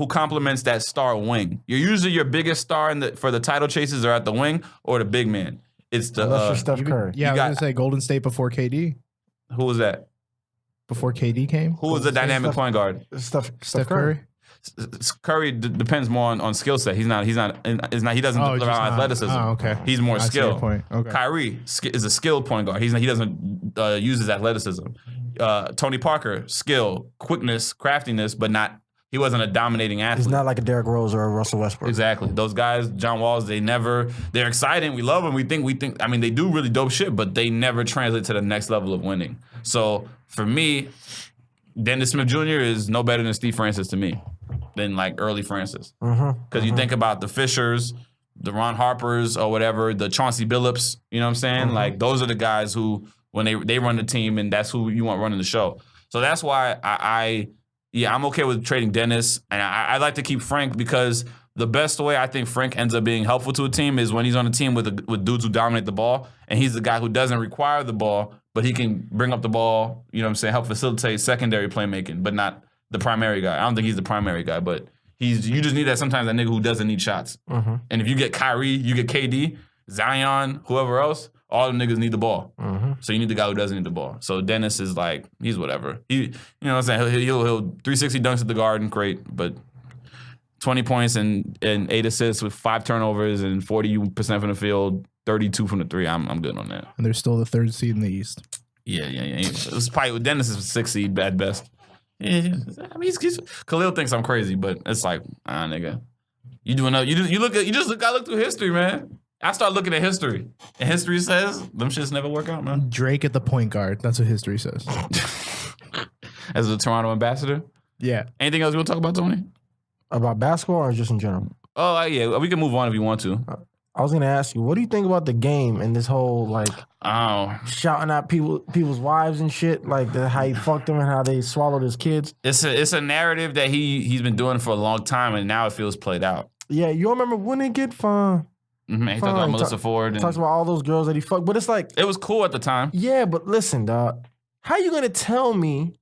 complements that star wing. You're usually your biggest star for the title chases are at the wing or the big man. It's the Steph Curry. Yeah, I was gonna say Golden State before KD. Who was that? Before KD came? Who was the dynamic point guard? Steph Curry. Curry depends more on skill set. He doesn't rely on athleticism. Oh, okay. He's more skilled. Okay. Kyrie is a skilled point guard. He doesn't use his athleticism. Tony Parker, skill, quickness, craftiness, but he wasn't a dominating athlete. He's not like a Derrick Rose or a Russell Westbrook. Exactly. Those guys, John Walls, they're exciting. We love them. We think, I mean, they do really dope shit, but they never translate to the next level of winning. So for me, Dennis Smith Jr. is no better than Steve Francis to me, than like early Francis. Because you think about the Fishers, the Ron Harpers or whatever, the Chauncey Billups, you know what I'm saying? Like those are the guys who, when they run the team and that's who you want running the show. So that's why I'm okay with trading Dennis. And I like to keep Frank because the best way I think Frank ends up being helpful to a team is when he's on a team with dudes who dominate the ball, and he's the guy who doesn't require the ball, but he can bring up the ball, you know what I'm saying, help facilitate secondary playmaking, but not the primary guy. I don't think he's the primary guy, but you just need that sometimes, that nigga who doesn't need shots. Mm-hmm. And if you get Kyrie, you get KD, Zion, whoever else, all them niggas need the ball. Mm-hmm. So you need the guy who doesn't need the ball. So Dennis is like, he's whatever. You know what I'm saying? He'll 360 dunks at the Garden, great, but 20 points and 8 assists with 5 turnovers and 40% from the field, 32 from the 3. I'm good on that. And they're still the 3rd seed in the East. Yeah. It's probably Dennis is 6th seed at best. Yeah. I mean, Khalil thinks I'm crazy, but it's like, nigga, you doing that? I look through history, man. I start looking at history, and history says them shits never work out, man. Drake at the point guard. That's what history says. As a Toronto ambassador. Yeah. Anything else you want to talk about, Tony? About basketball or just in general? Oh, yeah. We can move on if you want to. I was going to ask you, what do you think about the game and this whole, like, shouting at people's wives and shit? Like, how he fucked them and how they swallowed his kids? It's a narrative that he's been doing for a long time, and now it feels played out. Yeah, you remember when it get fun? Mm-hmm. He talked about Melissa Ford. Talks about all those girls that he fucked. But it's like... It was cool at the time. Yeah, but listen, dog. How you going to tell me...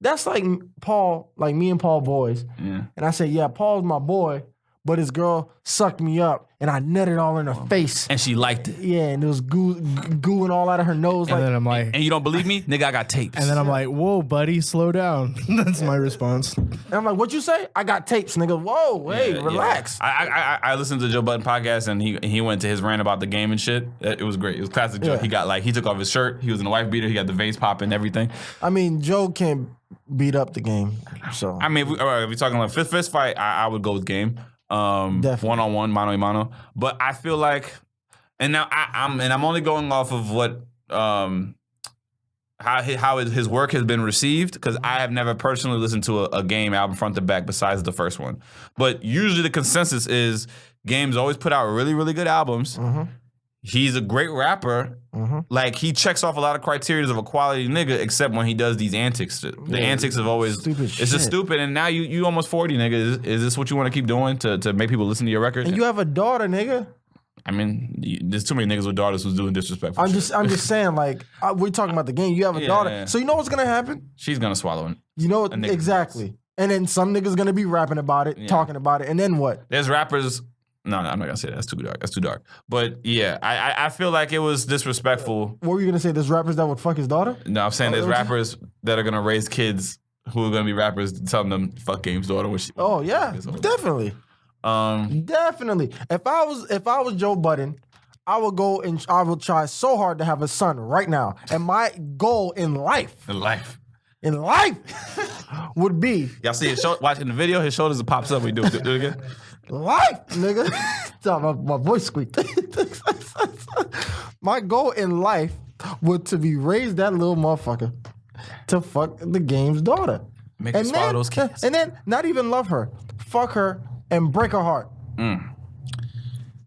That's like Paul, like me and Paul boys. Yeah. And I say, yeah, Paul's my boy, but his girl sucked me up and I nutted all in her face. And she liked it. Yeah, and it was gooing all out of her nose. And then I'm like... And you don't believe me? Nigga, I got tapes. And then I'm like, whoa, buddy, slow down. That's my response. And I'm like, what'd you say? I got tapes, nigga. Whoa, hey, relax. Yeah. I listened to Joe Budden podcast and he went to his rant about the game and shit. It was great. It was classic Joe. Yeah. He took off his shirt. He was in a wife beater. He got the veins popping and everything. I mean, Joe can't beat up the game. So I mean, if we're talking like fist fight, I would go with game. Definitely. One-on-one, mano-a-mano. But I feel like, and now I'm only going off of what how his work has been received, because I have never personally listened to a Game album front to back besides the first one. But usually the consensus is Game's always put out really, really good albums. Mm-hmm. He's a great rapper. Mm-hmm. Like, he checks off a lot of criteria of a quality nigga, except when he does these antics. The antics have always... Stupid shit. It's just stupid, and now you almost 40, nigga. Is this what you want to keep doing to make people listen to your record? And you have a daughter, nigga. I mean, there's too many niggas with daughters who's doing disrespectful shit. I'm just saying, like, we're talking about the game. You have a daughter. Yeah. So you know what's going to happen? She's going to swallow it. You know, exactly. And then some niggas going to be rapping about it, talking about it, and then what? There's rappers... No, I'm not gonna say that. That's too dark. But yeah, I feel like it was disrespectful. What were you gonna say? There's rappers that would fuck his daughter? No, I'm saying there's rappers that are gonna raise kids who are gonna be rappers telling them fuck Game's daughter when she. Oh yeah, definitely. Definitely. If I was Joe Budden, I would go and I will try so hard to have a son right now. And my goal in life. Would be. Y'all see his watching the video, his shoulders pops up. We do it again. Life, nigga. my voice squeaked. My goal in life would to be raise that little motherfucker to fuck the Game's daughter. Make her swallow those kids. And then not even love her. Fuck her and break her heart. And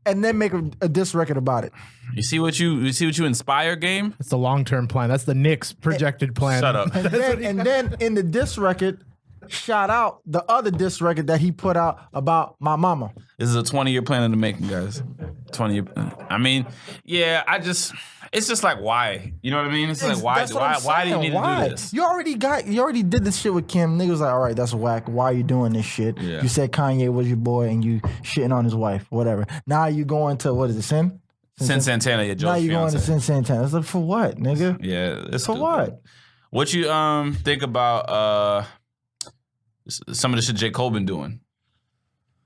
then make a diss record about it. You see what you inspire, Game? It's the long-term plan. That's the Knicks' projected plan. Shut up. And then in the diss record, shout out the other diss record that he put out about my mama. This is a 20-year plan in the making, guys. 20-year plan. I mean, yeah, it's just like, why? You know what I mean? It's like, why do you need to do this? You already did this shit with Kim. Niggas was like, all right, that's whack. Why are you doing this shit? Yeah. You said Kanye was your boy and you shitting on his wife, whatever. Now you going to, what is it, Sin? Sin Santana, yeah, Joe's now you fiance. going to Sin Santana. It's like, for what, nigga? Yeah. It's for stupid. what? What you think about some of the shit J. Cole been doing?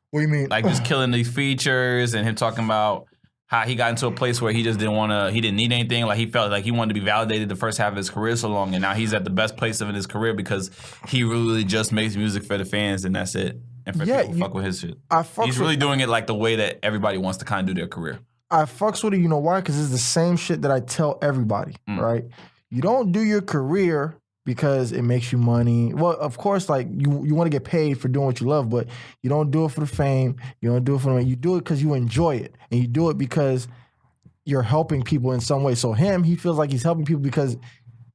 What do you mean? Like just killing these features and him talking about how he got into a place where he just he didn't need anything. Like he felt like he wanted to be validated the first half of his career so long, and now he's at the best place of his career because he really just makes music for the fans and that's it. And for people who fuck with his shit. He's really doing it like the way that everybody wants to kind of do their career. I fucks with it, you know why? Because it's the same shit that I tell everybody, right? You don't do your career because it makes you money. Well, of course, like you want to get paid for doing what you love, but you don't do it for the fame. You don't do it for the money. You do it because you enjoy it, and you do it because you're helping people in some way. So he feels like he's helping people because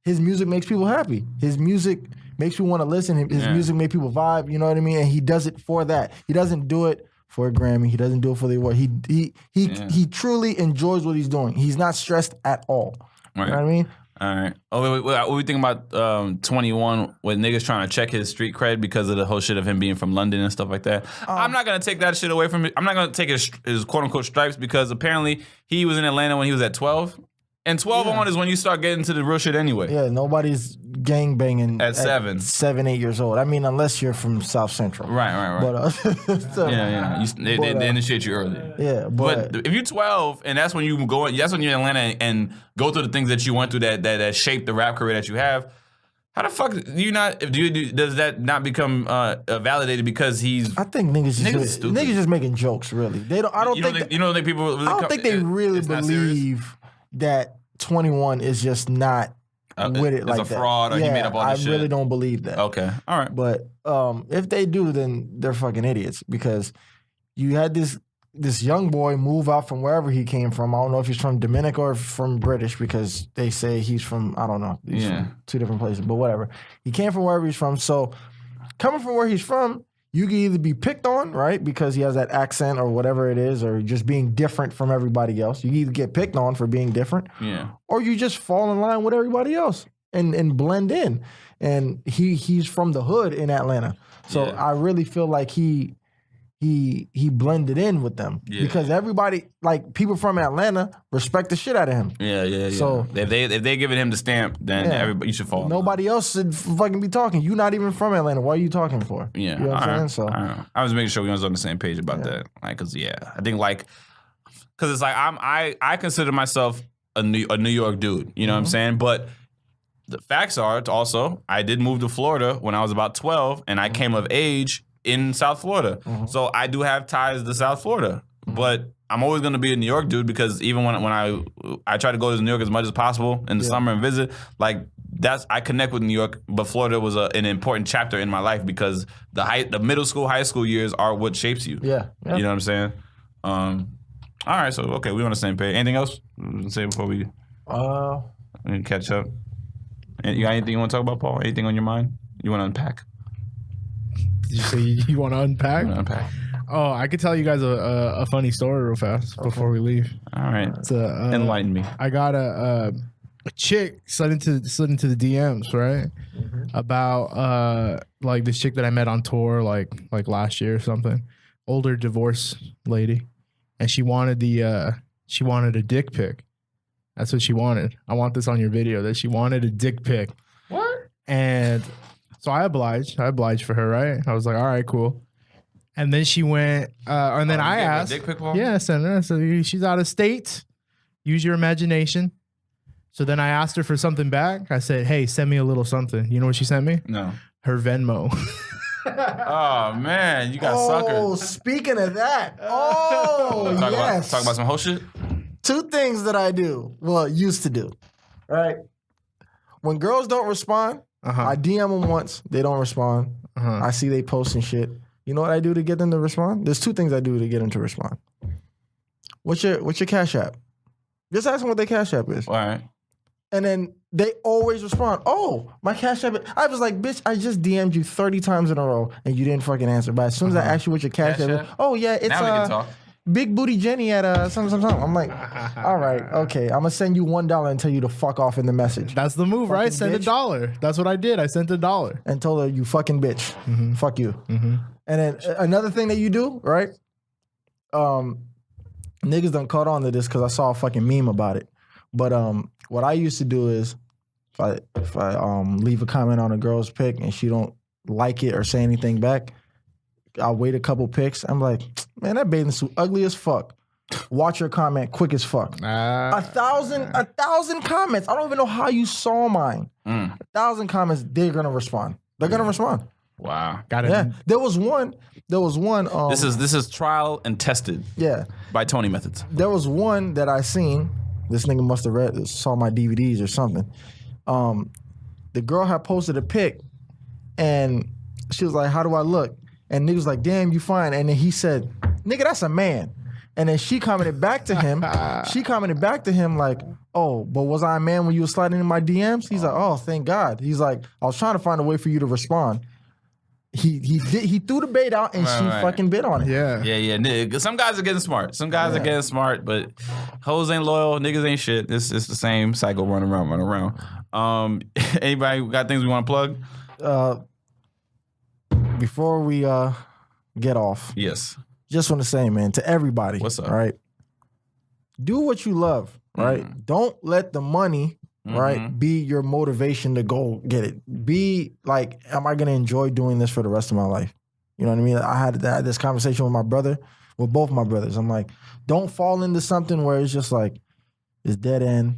his music makes people happy. His music makes you want to listen. His music makes people vibe. You know what I mean? And he does it for that. He doesn't do it for a Grammy. He doesn't do it for the award. He truly enjoys what he's doing. He's not stressed at all. Right. You know what I mean? All right. Oh, wait, what we think about 21 with niggas trying to check his street cred because of the whole shit of him being from London and stuff like that? I'm not gonna take that shit away from him. I'm not gonna take his quote unquote stripes because apparently he was in Atlanta when he was at 12. And 12 on is when you start getting to the real shit anyway. Yeah, nobody's gang banging at 7, 8 years old. I mean, unless you're from South Central. Right. But so, they initiate you early. Yeah, but if you're 12 and that's when you go, that's when you're in Atlanta and go through the things that you went through that shaped the rap career that you have. How the fuck do you not? Does that not become validated because he's? I think niggas just making jokes. Really, they don't. I don't think. You don't think people? Really I don't think they really believe that 21 is just not with it like that. It's a fraud, or he made up all this shit. I really don't believe that. Okay, all right. But if they do, then they're fucking idiots because you had this young boy move out from wherever he came from. I don't know if he's from Dominican or from British because they say he's from, I don't know. He's from 2 different places, but whatever. He came from wherever he's from. So coming from where he's from, you can either be picked on, right, because he has that accent or whatever it is, or just being different from everybody else. You either get picked on for being different, or you just fall in line with everybody else and blend in. And he's from the hood in Atlanta. So I really feel like he blended in with them because everybody, like people from Atlanta, respect the shit out of him. Yeah. So if they giving him the stamp, then everybody you should follow. Nobody else should fucking be talking. You're not even from Atlanta. What are you talking for? Yeah, you know what I'm saying. So I was making sure we was on the same page about that. Like, cause I think cause it's like I consider myself a New York dude. You know what I'm saying? But the facts are also I did move to Florida when I was about 12, and I came of age in South Florida. So I do have ties to South Florida. But I'm always going to be a New York dude because even when I try to go to New York as much as possible in the summer and visit, like I connect with New York, but Florida was an important chapter in my life because the middle school, high school years are what shapes you. Yeah. You know what I'm saying? All right, so okay, we're on the same page. Anything else to say before we catch up? And you got anything you want to talk about, Paul? Anything on your mind? You want to unpack? Did you say you want to unpack? I want to unpack. Oh, I could tell you guys a funny story real fast before we leave. All right. Enlighten me. I got a chick slid into the DMs, right? About like this chick that I met on tour like last year or something. Older divorced lady. And she wanted a dick pic. That's what she wanted. I want this on your video that she wanted a dick pic. What? And so I obliged for her, right? I was like, all right, cool. And then she went, and then I asked, dick pic, yeah, send her. So she's out of state. Use your imagination. So then I asked her for something back. I said, hey, send me a little something. You know what she sent me? No. Her Venmo. Oh man, you got suckered. Oh, speaking of that, talk about some whole shit. 2 things that I do, used to do, right? When girls don't respond, I DM them once, they don't respond. I see they posting shit. You know what I do to get them to respond? There's 2 things I do to get them to respond. What's your Cash App? Just ask them what their Cash App is. All right. And then they always respond, oh, my Cash App. I was like, bitch, I just DM'd you 30 times in a row and you didn't fucking answer. But as soon as I asked you what your Cash App is, oh yeah, it's now we can talk. Big Booty Jenny at something. I'm like, all right, okay. I'm gonna send you $1 and tell you to fuck off in the message. That's the move, right? Send $1. That's what I did. I sent $1 and told her, you fucking bitch. Fuck you. And then another thing that you do, right? Niggas done caught on to this because I saw a fucking meme about it. But what I used to do is if I leave a comment on a girl's pic and she don't like it or say anything back, I'll wait a couple pics. I'm like, man, that bathing suit ugly as fuck. Watch your comment quick as fuck. 1,000 comments. I don't even know how you saw mine. 1,000 comments. They're gonna respond. They're gonna respond. Wow. Got it. Yeah. There was one. This is trial and tested. Yeah. By Tony methods. There was one that I seen. This nigga must have saw my DVDs or something. The girl had posted a pic, and she was like, "How do I look?" And nigga was like, "Damn, you fine." And then he said, "Nigga, that's a man." And then she commented back to him. Like, "Oh, but was I a man when you were sliding in my DMs?" He's like, "Oh, thank God." He's like, "I was trying to find a way for you to respond." he threw the bait out and she fucking bit on it. Yeah. Yeah. Some guys are getting smart. Some guys are getting smart, but hoes ain't loyal. Niggas ain't shit. It's the same cycle running around. Anybody got things we want to plug? Before we get off, Yes. just want to say, man, to everybody, what's up? Right? Do what you love, right? Don't let the money, right, be your motivation to go get it. Be like, am I gonna enjoy doing this for the rest of my life? You know what I mean? I had this conversation with my brother, with both my brothers. I'm like, don't fall into something where it's just like, it's dead end.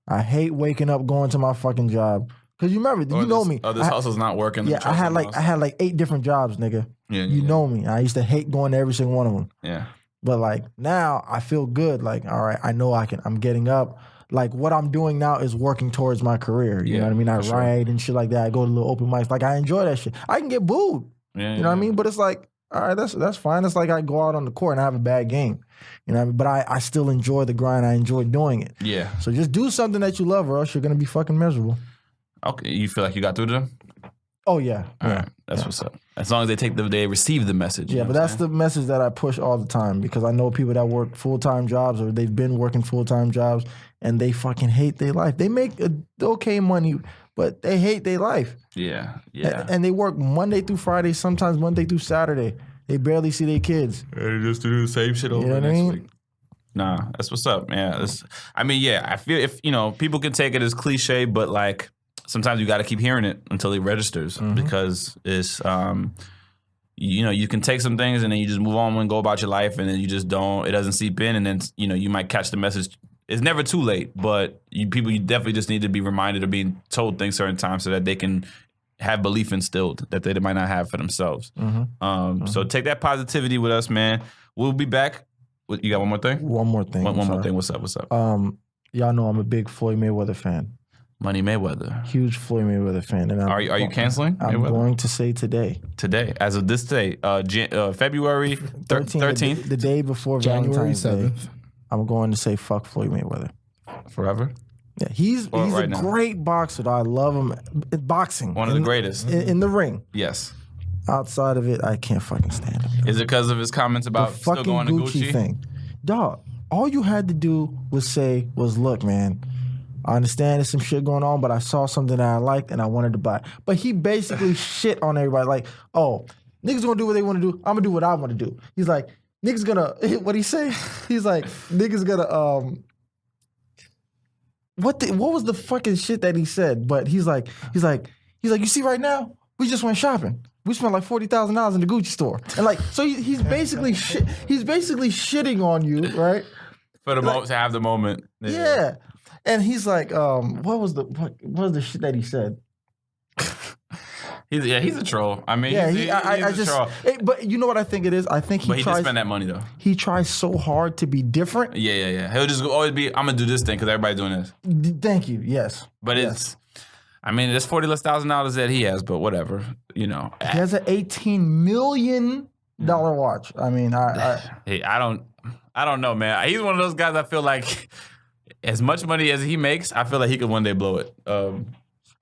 I hate waking up, going to my fucking job. Cause you remember, you know me. Oh, this hustle's not working. Yeah, I had like 8 different jobs, nigga. Yeah, you know me. I used to hate going to every single one of them. Yeah. But like now I feel good. Like, all right, I know I'm getting up. Like what I'm doing now is working towards my career. You know what I mean? I write and shit like that. I go to little open mics. Like I enjoy that shit. I can get booed. You know what I mean? But it's like, all right, that's fine. It's like I go out on the court and I have a bad game. You know what I mean? But I still enjoy the grind. I enjoy doing it. Yeah. So just do something that you love or else you're gonna be fucking miserable. Okay. You feel like you got through to them? Oh yeah. All right. That's what's up. As long as they receive the message. Yeah, but that's the message that I push all the time because I know people that work full-time jobs or they've been working full-time jobs and they fucking hate their life. They make okay money, but they hate their life. Yeah. And they work Monday through Friday, sometimes Monday through Saturday. They barely see their kids. They just do the same shit over next week. Nah, that's what's up, man. I feel if, people can take it as cliche, but like, sometimes you got to keep hearing it until it registers because it's, you can take some things and then you just move on and go about your life and then you just it doesn't seep in and then, you might catch the message. It's never too late, but you definitely just need to be reminded of being told things certain times so that they can have belief instilled that they might not have for themselves. So take that positivity with us, man. We'll be back. You got one more thing? One more thing. One more thing. What's up? Y'all know I'm a big Floyd Mayweather fan. Money Mayweather. Huge Floyd Mayweather fan. And are you canceling? I'm going to say today. Today, as of this day, February 13th. The day before January Valentine's 7th. Day. I'm going to say fuck Floyd Mayweather. Forever? Yeah, he's a great boxer. Though. I love him. Boxing. One of the greatest. In the ring. Yes. Outside of it, I can't fucking stand him. Is it because of his comments about still going to Gucci? Thing. Dog, all you had to do was look, man, I understand there's some shit going on, but I saw something that I liked and I wanted to buy. But he basically shit on everybody like, oh, niggas gonna do what they want to do. I'm gonna do what I want to do. He's like, niggas gonna, what'd he say? He's like, niggas gonna, what was the fucking shit that he said? But he's like, you see right now, we just went shopping. We spent like $40,000 in the Gucci store. And like, so he's basically shitting on you, right? For the moment, to have the moment. Yeah. And he's like, what was the shit that he said? He's a troll. I mean, yeah, he's a troll. But you know what I think it is? I think he did spend that money though. He tries so hard to be different. Yeah. He'll just always be, I'm gonna do this thing because everybody's doing this. Thank you. Yes. But it's, I mean, there's $40,000 that he has, but whatever, He has an $18 million watch. I mean, hey, I don't know, man. He's one of those guys. I feel like as much money as he makes, I feel like he could one day blow it.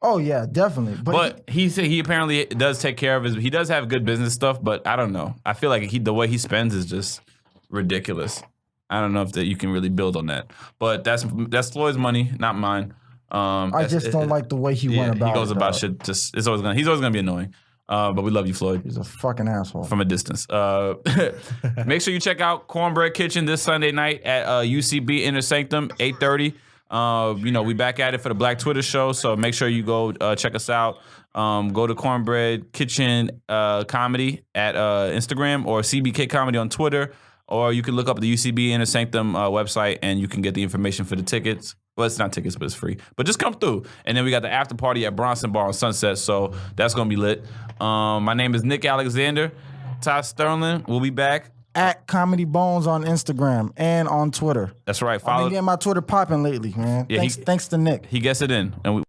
Oh yeah, definitely. But he apparently does take care of he does have good business stuff, but I don't know. I feel like the way he spends is just ridiculous. I don't know if that you can really build on that. But that's Floyd's money, not mine. I just don't like the way he went about it. He goes about shit. He's always gonna be annoying. But we love you, Floyd. He's a fucking asshole. From a distance. Make sure you check out Cornbread Kitchen this Sunday night at UCB Inner Sanctum, 8:30. We back at it for the Black Twitter show, so make sure you go check us out. Go to Cornbread Kitchen Comedy at Instagram or CBK Comedy on Twitter, or you can look up the UCB Inner Sanctum website and you can get the information for the tickets. Well, it's not tickets, but it's free. But just come through. And then we got the after party at Bronson Bar on Sunset, so that's going to be lit. My name is Nick Alexander. Ty Sterlin. We'll be back. At Comedy Bones on Instagram and on Twitter. That's right. I've been getting my Twitter popping lately, man. Yeah, thanks to Nick. He gets it in. And we